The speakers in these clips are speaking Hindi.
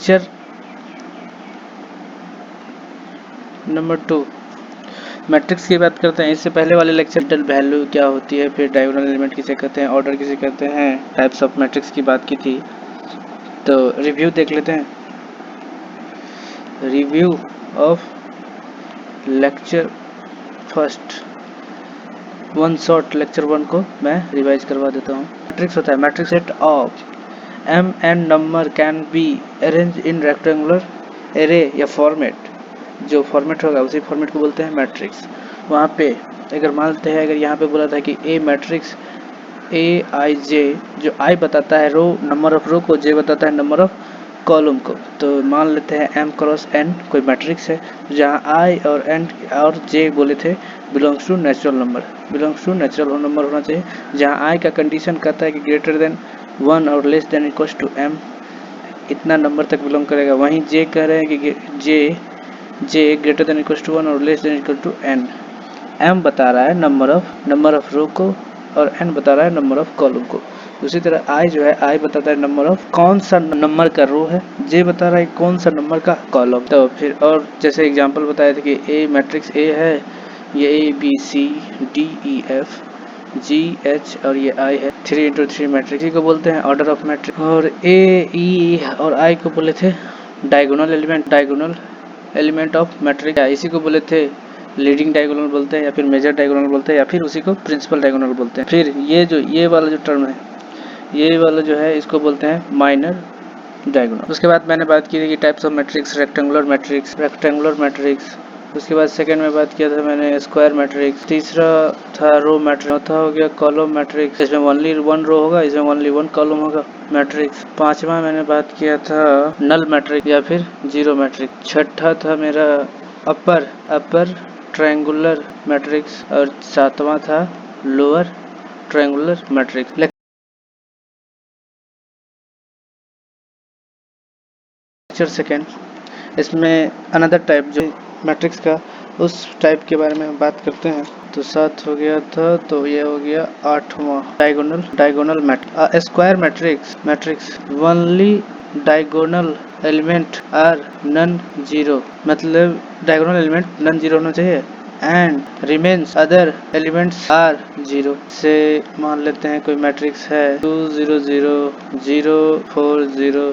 लेक्चर नंबर 2 मैट्रिक्स की बात करते हैं। इससे पहले वाले लेक्चर वैल्यू क्या होती है, फिर डायगोनल एलिमेंट किसे कहते हैं, ऑर्डर किसे कहते हैं, टाइप्स ऑफ मैट्रिक्स की बात की थी। तो रिव्यू देख लेते हैं। Review of lecture first one shot lecture 1 को मैं रिवाइज करवा देता हूँ। मैट्रिक्स होता है matrix set of m and number can be arrange in rectangular array या फॉर्मेट। जो फॉर्मेट होगा उसी फॉर्मेट को बोलते हैं मैट्रिक्स। वहाँ पे अगर मानते हैं, अगर यहाँ पे बोला था कि ए मैट्रिक्स ए आई जे, जो आई बताता है रो नंबर ऑफ रो को, जे बताता है नंबर ऑफ कॉलम को, तो मान लेते हैं m क्रॉस n कोई मैट्रिक्स है जहाँ आई और n और j बोले थे belongs to natural number, belongs to natural number होना चाहिए, जहाँ आई का कंडीशन कहता है कि ग्रेटर देन 1 और less than equals to m, इतना नंबर तक बिलोंग करेगा। वहीं j कह रहे हैं कि j greater than equals to 1 और less than equal to n। m बता रहा है नंबर ऑफ रो को और n बता रहा है नंबर ऑफ कॉलम को। उसी तरह i जो है, i बताता है नंबर ऑफ कौन सा नंबर का रो है, j बता रहा है कौन सा नंबर का कॉलम। तो फिर और जैसे एग्जांपल बताया था कि a मैट्रिक्स a है, ये a b c d e f g h और ये i है, 3x3 मैट्रिक्स को बोलते हैं ऑर्डर ऑफ मैट्रिक्स। और a e और i को बोले थे डायगोनल एलिमेंट ऑफ मैट्रिक्स, इसी को बोले थे लीडिंग डायगोनल बोलते हैं, या फिर मेजर डायगोनल बोलते हैं, या फिर उसी को प्रिंसिपल डायगोनल बोलते हैं। फिर ये वाला जो टर्म है, ये वाला जो है, इसको बोलते हैं माइनर डायगोनल। उसके बाद मैंने बात की थी कि types of matrix, rectangular matrix. उसके बाद सेकंड में बात किया था मैंने स्क्वायर मैट्रिक्स। तीसरा था रो मैट्रिक्स। चौथा हो गया कॉलम मैट्रिक्स, इसमें ओनली 1 रो होगा, इसमें ओनली 1 कॉलम होगा मैट्रिक्स। पांचवा मैंने बात किया था नल मैट्रिक्स या फिर जीरो मैट्रिक्स। छठा था मेरा अपर ट्रायंगुलर मैट्रिक्स और सातवां था lower triangular matrix. Lecture second, इसमें अनदर टाइप जो मैट्रिक्स का, उस टाइप के बारे में हम बात करते हैं। तो 7 हो गया था, तो ये हो गया 8वां diagonal matrix. Square matrix only diagonal element are non zero, मतलब डायगोनल एलिमेंट नन जीरो होना चाहिए and remains other elements are zero. से मान लेते हैं कोई मैट्रिक्स है 2 0 0 0 4 0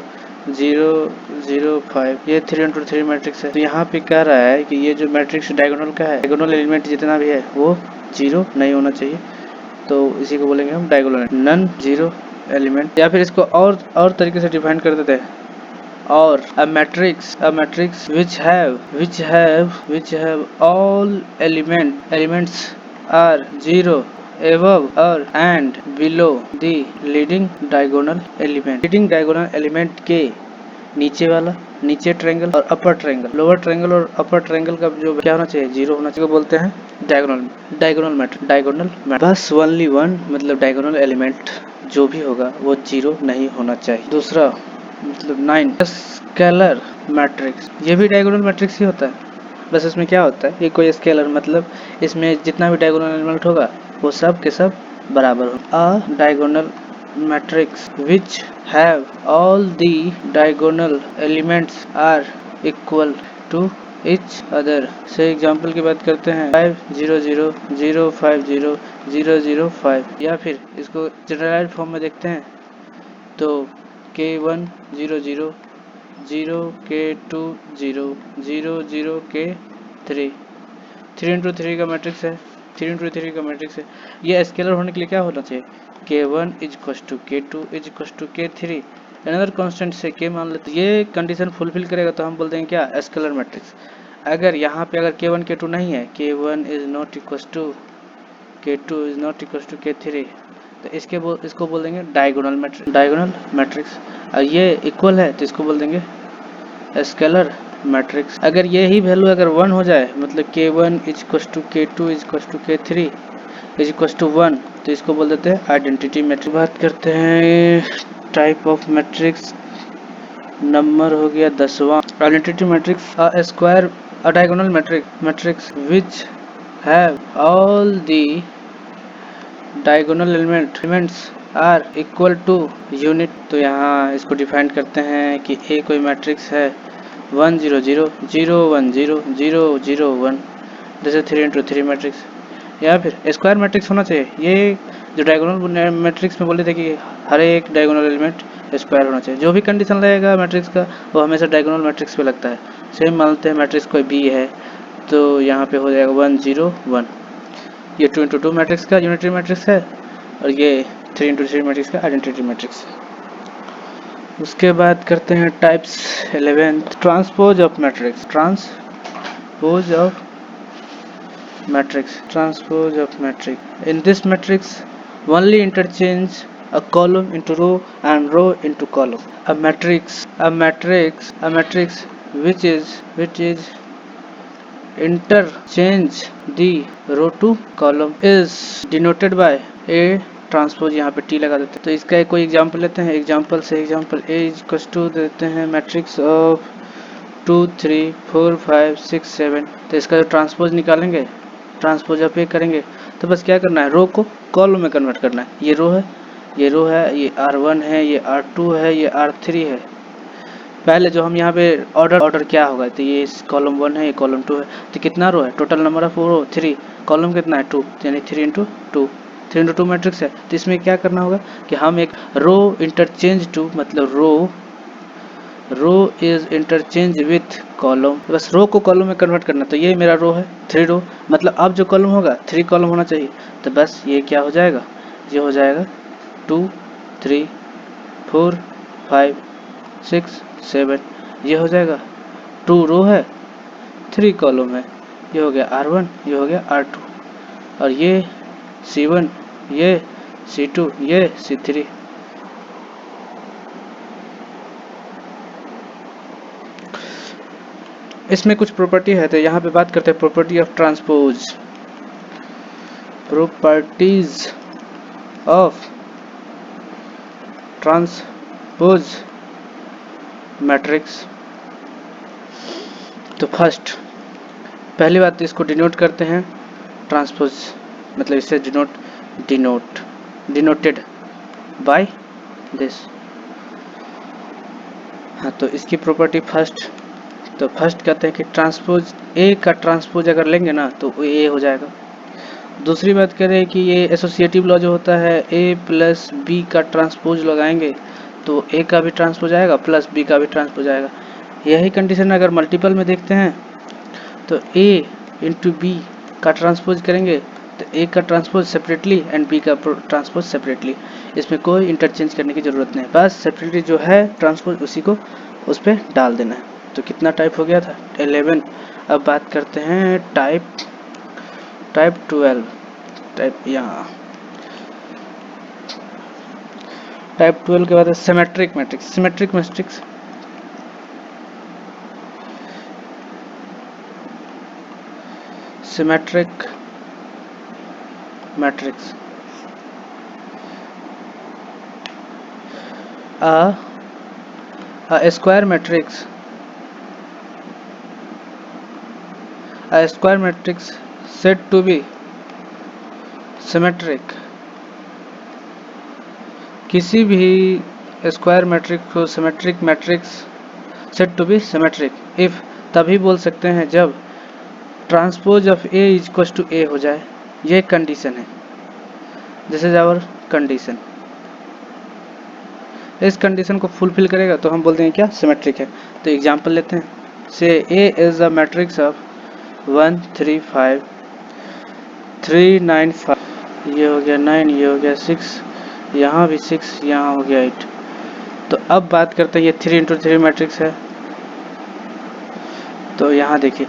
0 0 5, ये 3x3 मैट्रिक्स है। तो यहाँ पे कह रहा है कि ये जो मैट्रिक्स डायगोनल का है, डायगोनल एलिमेंट जितना भी है वो जीरो नहीं होना चाहिए, तो इसी को बोलेंगे हम डायगोनल नन जीरो एलिमेंट। या फिर इसको और तरीके से डिफाइन कर देते हैं, और a matrix which have all elements are zero above or and below the leading diagonal element के नीचे ट्रायंगल और अपर ट्रायंगल, लोअर ट्रायंगल और अपर ट्रायंगल का जो क्या होना चाहिए, जीरो होना चाहिए, बोलते हैं डायगोनल मैट्रिक्स। बस ओनली वन, मतलब डायगोनल एलिमेंट जो भी होगा वो जीरो नहीं होना चाहिए। दूसरा मतलब 9 स्केलर मैट्रिक्स, ये भी डायगोनल मैट्रिक्स ही होता है, बस इसमें क्या होता है, ये कोई स्केलर मतलब इसमें जितना भी डायगोनल एलिमेंट होगा वो सब के सब बराबर हो। A diagonal matrix which have all the diagonal elements are equal to each other. से एग्जाम्पल की बात करते हैं 5 0 0 0 5 0 0 0 5, या फिर इसको जनरलाइज्ड फॉर्म में देखते हैं तो K1 0 0 0 K2 0 0 0 K3, 3x3 का मैट्रिक्स है, 3x3 का मैट्रिक्स है। ये स्केलर होने के लिए क्या होना चाहिए, K1 is equal to K2 is equal to K3, another constant से K मान लेते, ये कंडीशन फुलफिल करेगा तो हम बोल देंगे क्या, स्केलर मैट्रिक्स। अगर यहाँ पे अगर K1 K2 नहीं है, K1 is not equal to K2 is not equal to K3, तो इसको बोल देंगे डायगोनल मैट्रिक्स। और ये इक्वल है तो इसको बोल देंगे स्केलर मैट्रिक्स। अगर ये ही वैल्यू अगर 1 हो जाए, मतलब K1 is equal to K2 is equal to K3 is equal to 1, तो इसको बोल देते हैं आइडेंटिटी मैट्रिक्स। बात करते हैं टाइप ऑफ मैट्रिक्स, नंबर हो गया 10वां identity matrix. A diagonal matrix which have all the diagonal elements are equal to unit. तो यहाँ इसको डिफाइन करते हैं कि ए कोई मैट्रिक्स है 1 0 0 0 1 0 0 0 1, जैसे 3 इंटू 3 मैट्रिक्स, या फिर स्क्वायर मैट्रिक्स होना चाहिए। ये जो डायगोनल मैट्रिक्स में बोले थे कि हर एक डायगोनल एलिमेंट स्क्वायर होना चाहिए। जो भी कंडीशन रहेगा मैट्रिक्स का वो हमेशा डायगोनल मैट्रिक्स पे लगता है। सेम मानते हैं मैट्रिक्स कोई बी है तो यहाँ पे हो जाएगा 1 0 1। ये 2 इंटू 2 मैट्रिक्स का यूनिटरी मैट्रिक्स है और ये 3 इंटू 3 मैट्रिक्स का आइडेंटिटी मैट्रिक्स है। उसके बाद करते हैं types 11, transpose of matrix. Transpose of matrix. In this matrix only interchange a column into row and row into column. A matrix which is interchange the row to column is denoted by a transpose. यहाँ पे टी लगा देते हैं। तो इसका एक कोई एग्जांपल लेते हैं। एग्जांपल ए इक्वल्स टू देते हैं मैट्रिक्स ऑफ 2 3 4 5 6 7। तो इसका जो ट्रांसपोज निकालेंगे, ट्रांसपोज ऑफ ए करेंगे, तो बस क्या करना है, रो को कॉलम में कन्वर्ट करना है। ये रो है, ये R1 है, ये R2 है, ये R3 है। पहले जो हम यहाँ पे ऑर्डर क्या होगा, तो ये कॉलम 1 है, ये कॉलम 2 है। तो कितना रो है, total number of row 3, column कितना है 2, यानी 3 इंटू 2, 3 इंटू 2 मैट्रिक्स है। तो इसमें क्या करना होगा कि हम एक रो इंटरचेंज टू, मतलब रो इज इंटरचेंज विथ कॉलम, बस रो को कॉलम में कन्वर्ट करना। तो ये मेरा रो है 3 रो, मतलब अब जो कॉलम होगा 3 कॉलम होना चाहिए। तो बस ये क्या हो जाएगा, ये हो जाएगा 2 3 4 5 6 7, ये हो जाएगा 2 रो है 3 कॉलम है। ये हो गया R1, ये हो गया R2, और ये C1, ये C2, ये C3। इसमें कुछ प्रॉपर्टी है, तो यहाँ पे बात करते हैं property of transpose. Properties of transpose matrix. तो फर्स्ट, पहली बात, इसको डिनोट करते हैं ट्रांसपोज, मतलब इसे डिनोटेड बाय दिस। हाँ, तो इसकी प्रॉपर्टी फर्स्ट, तो फर्स्ट कहते हैं कि ट्रांसपोज ए का ट्रांसपोज अगर लेंगे ना तो ए हो जाएगा। दूसरी बात कह रहे हैं कि ये एसोसिएटिव लॉ जो होता है, ए प्लस बी का ट्रांसपोज लगाएंगे तो ए का भी ट्रांसपोज आएगा प्लस बी का भी ट्रांसपोज आएगा। यही कंडीशन अगर मल्टीपल में देखते हैं तो ए इंटू बी का ट्रांसपोज करेंगे तो ए का ट्रांसपोज सेपरेटली एंड बी का ट्रांसपोज सेपरेटली। इसमें कोई इंटरचेंज करने की ज़रूरत नहीं, बस सेपरेटली जो है ट्रांसपोज उसी को उस पर डाल देना है। तो कितना टाइप हो गया था, 11। अब बात करते हैं टाइप 12। टाइप यहाँ टाइप 12 के बाद symmetric matrix. Symmetric matrix symmetric matrix a square matrix said to be symmetric। किसी भी स्क्वायर मैट्रिक्स को symmetric matrix said to be symmetric if, तभी बोल सकते हैं जब transpose of A equal to A हो जाए। ये कंडीशन है, दिस इज आवर कंडीशन। इस कंडीशन को फुलफिल करेगा तो हम बोलते हैं क्या, सिमेट्रिक है। तो एग्जांपल लेते हैं, से ए इज अ मैट्रिक्स ऑफ 1 3 5 3 9 5, ये हो गया 9, ये हो गया 6, यहाँ भी 6, यहाँ हो गया 8। तो अब बात करते हैं, ये 3 इंटू 3 मैट्रिक्स है। तो यहाँ देखिए,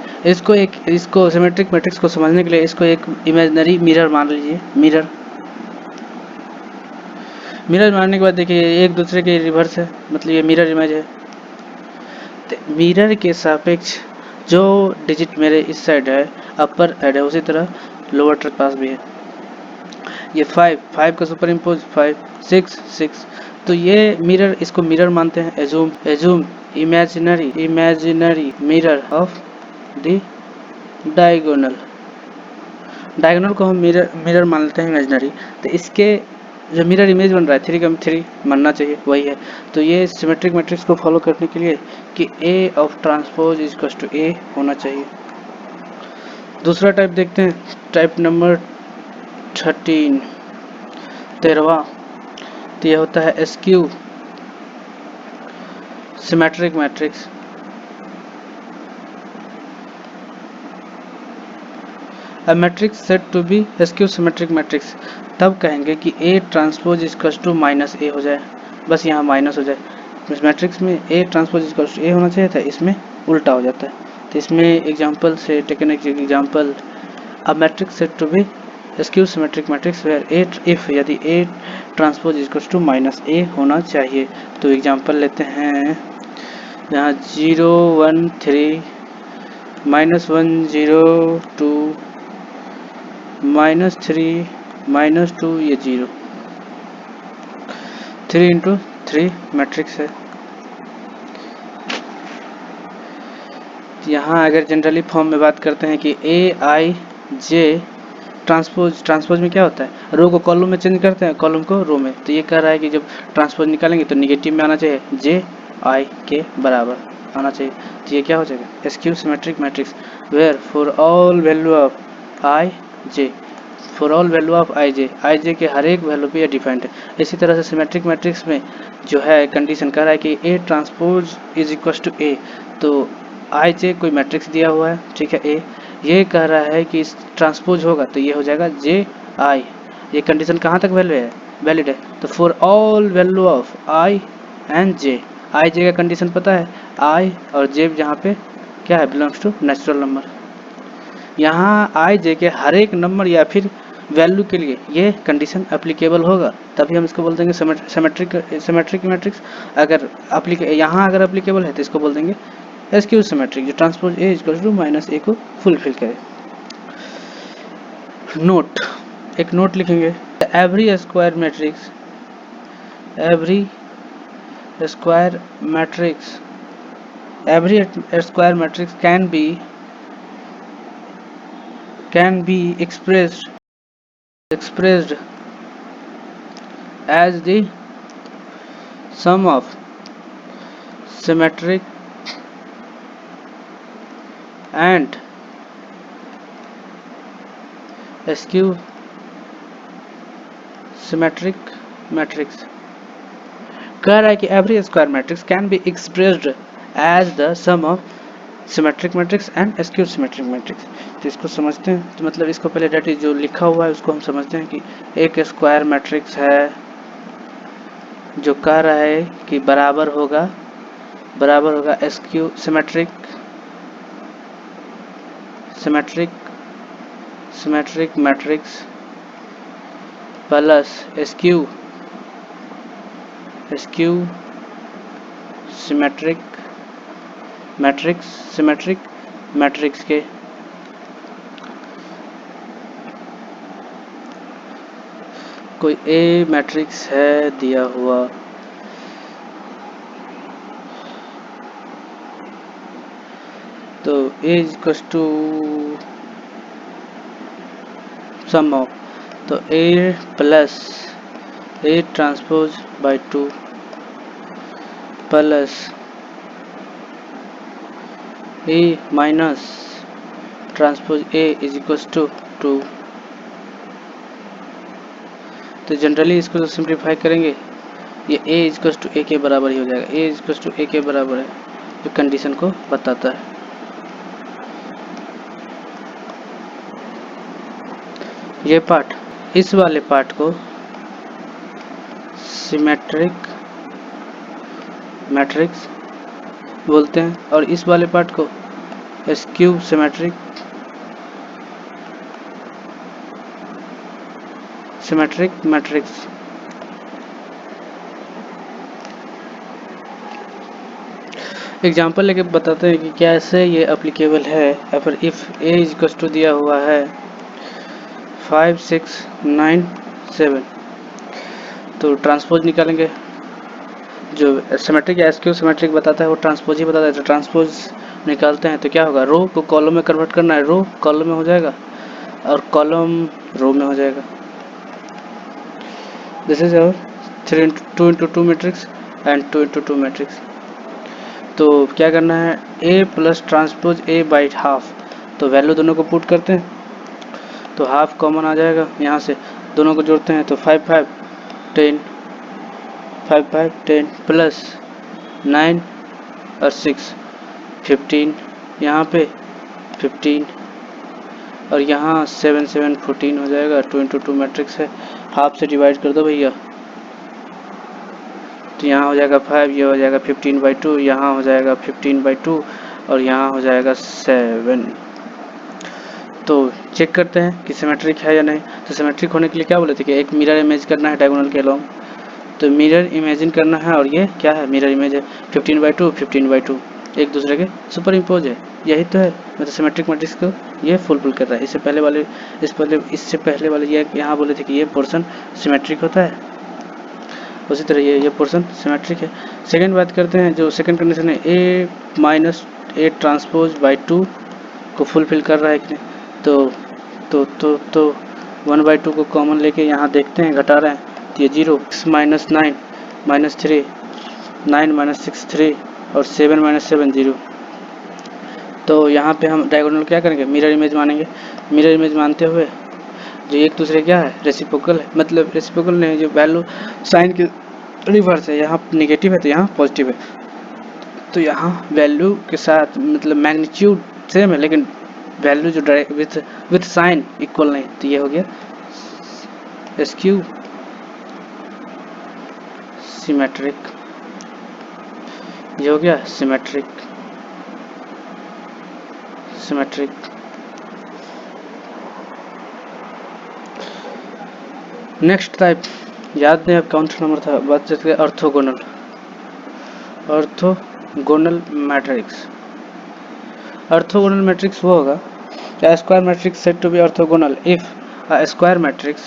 इसको सिमेट्रिक मैट्रिक्स को समझने के लिए इसको एक इमेजिनरी मिरर मान लीजिए। मिरर मारने के बाद देखिए एक दूसरे के रिवर्स है, मतलब ये मिरर इमेज है। तो मिरर के सापेक्ष जो डिजिट मेरे इस साइड है अपर साइड है, उसी तरह लोअर के पास भी है। ये 5 का सुपर इम्पोज 5 6 6। तो ये मिरर, इसको मिरर मानते हैं। Assume imaginary mirror of the diagonal को हम मिरर मान लेते हैं इमेजिनरी। तो इसके जो मिरर इमेज बन रहा है 3 मानना चाहिए, वही है। तो ये सिमेट्रिक मैट्रिक्स को फॉलो करने के लिए कि A of transpose is equal to A होना चाहिए। दूसरा टाइप देखते हैं, टाइप नंबर 13वां। तो यह होता है askew symmetric matrix. A matrix said to be skew symmetric matrix तब कहेंगे कि A transpose equal to minus A हो जाए, बस यहाँ माइनस हो जाए। इस मैट्रिक्स में A ट्रांसपोज इक्वल टू ए होना चाहिए था, इसमें उल्टा हो जाता है। तो इसमें एग्जांपल से taken example, a matrix said to be skew symmetric matrix where A if यदि A transpose equal to minus A होना चाहिए। तो एग्जांपल लेते हैं, यहाँ 0 1 3 -1 0 2 -3 -2 ये 0 3 इंटू 3 मैट्रिक्स है। यहाँ अगर जनरली फॉर्म में बात करते हैं कि AI J ट्रांसपोज में क्या होता है, रो को कॉलम में चेंज करते हैं, कॉलम को रो में। तो ये कह रहा है कि जब ट्रांसपोज निकालेंगे तो निगेटिव में आना चाहिए, JI के बराबर आना चाहिए। तो ये क्या हो जाएगा, skew symmetric matrix where for all value of IJ, for all value of IJ के हर एक वैल्यू पे ये डिफाइंड है। इसी तरह से सिमेट्रिक मैट्रिक्स में जो है कंडीशन कह रहा है कि A transpose is equal to A, तो IJ कोई मैट्रिक्स दिया हुआ है, ठीक है, A ये कह रहा है कि ट्रांसपोज होगा तो ये हो जाएगा JI। ये कंडीशन कहाँ तक वैलिड है, तो for all value of I and J। IJ का कंडीशन पता है, I और J जहाँ पे क्या है, बिलोंग्स टू नेचुरल नंबर। यहाँ IJ के हर एक नंबर या फिर वैल्यू के लिए ये कंडीशन एप्लीकेबल होगा, तभी हम इसको बोल देंगे सिमेट्रिक मैट्रिक्स। अगर यहाँ अगर एप्लीकेबल है तो इसको बोल देंगे स्क्यू सिमेट्रिक, जो transpose A equal to minus A को फुलफिल करे। नोट, एक नोट लिखेंगे, every square matrix can be expressed as the sum of symmetric and skew symmetric matrix। कह रहा है कि every square matrix can be expressed as the sum of symmetric matrix and skew symmetric matrix. तो इसको समझते हैं, तो मतलब इसको पहले डेट जो लिखा हुआ है उसको हम समझते हैं कि एक स्क्वायर मैट्रिक्स है जो कह रहा है कि बराबर होगा skew symmetric matrix plus skew symmetric matrix के कोई A मैट्रिक्स है दिया हुआ, तो A equal to sum of, तो A plus A transpose by 2 plus A minus transpose A is equal to 2। तो जनरली इसको सिंप्लीफाई करेंगे, ये A इक्वल टू A के बराबर ही हो जाएगा, A इक्वल टू A के बराबर है, जो कंडीशन को बताता है। ये पार्ट, इस वाले पार्ट को सिमेट्रिक मैट्रिक्स बोलते हैं और इस वाले पार्ट को स्क्यू सिमेट्रिक मैट्रिक्स। एग्जाम्पल लेके बताते हैं कि कैसे ये एप्लीकेबल है। अगर इफ A इक्वल टू दिया हुआ है 5 6 9 7, तो ट्रांसपोज निकालेंगे, जो सिमेट्रिक या स्क्यू सिमेट्रिक बताता है वो ट्रांसपोज ही बताता है। तो ट्रांसपोज निकालते हैं तो क्या होगा, रो को कॉलम में कन्वर्ट करना है, रो कॉलम में हो जाएगा और कॉलम रो में हो जाएगा। This is our 2 into 2 matrix and 2 into 2 matrix. तो क्या करना है, A plus transpose A by half, तो वैल्यू दोनों को पुट करते हैं तो हाफ कॉमन आ जाएगा, यहाँ से दोनों को जोड़ते हैं तो 5 5 10 5 5 10 प्लस 9 और 6 15, यहाँ पे 15 और यहाँ 7 7 14 हो जाएगा। 2 into 2 मैट्रिक्स है, हाफ से डिवाइड कर दो भैया, तो यहाँ हो जाएगा 5, ये हो जाएगा 15/2, यहाँ हो जाएगा 15/2 और यहाँ हो जाएगा 7। तो चेक करते हैं कि सिमेट्रिक है या नहीं। तो सिमेट्रिक होने के लिए क्या बोले थे कि एक मिरर इमेज करना है डायगोनल के अलोंग, तो मिरर इमेजिन करना है और ये क्या है, मिरर इमेज है, 15/2 15/2 एक दूसरे के सुपर इम्पोज है, यही तो है। मतलब सिमेट्रिक मैट्रिक्स को ये फुलफिल कर रहा है। इससे पहले वाले ये यहाँ बोले थे कि ये पोर्शन सिमेट्रिक होता है, उसी तरह ये पोर्शन सिमेट्रिक है। सेकंड बात करते हैं, जो सेकंड कंडीशन है ए माइनस ए ट्रांसपोज बाई 2 को फुलफिल कर रहा है कि नहीं। तो 1/2 को कॉमन लेके यहाँ देखते हैं, घटा रहे हैं तो ये 0 माइनस 9 माइनस 3 9 माइनस 6 3 और 7 माइनस 7 0। तो यहाँ पे हम डायगोनल क्या करेंगे, मिरर इमेज मानेंगे। मिरर इमेज मानते हुए जो एक दूसरे क्या है, रेसिप्रोकल है, मतलब रेसिप्रोकल नहीं, जो वैल्यू साइन के रिवर्स है, यहाँ निगेटिव है तो यहाँ पॉजिटिव है, तो यहाँ वैल्यू के साथ मतलब मैग्नीट्यूड सेम है लेकिन वैल्यू जो डायरेक्ट विथ साइन इक्वल नहीं, तो ये हो गया एस्क्यू सिमेट्रिक, ये हो गया सिमेट्रिक। नेक्स्ट टाइप याद नहीं अब कौन सा नंबर था, बात करते हैं ऑर्थोगोनल मैट्रिक्स। ऑर्थोगोनल मैट्रिक्स वो होगा, a square matrix said to be orthogonal if a square matrix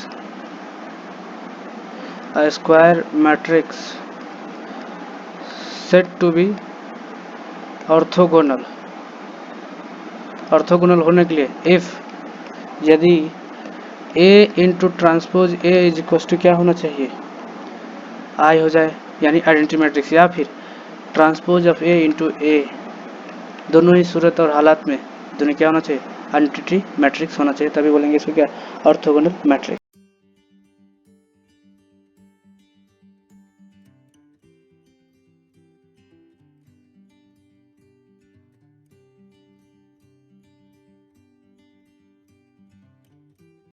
said to be orthogonal होने के लिए if यदि a into transpose a is equal to क्या होना चाहिए, I हो जाए, यानी आइडेंटिटी मैट्रिक्स, या फिर transpose of a into a, दोनों ही सूरत और हालात में दोनों क्या होना चाहिए, आइडेंटिटी मैट्रिक्स होना चाहिए, तभी बोलेंगे इसको क्या, ऑर्थोगोनल मैट्रिक्स।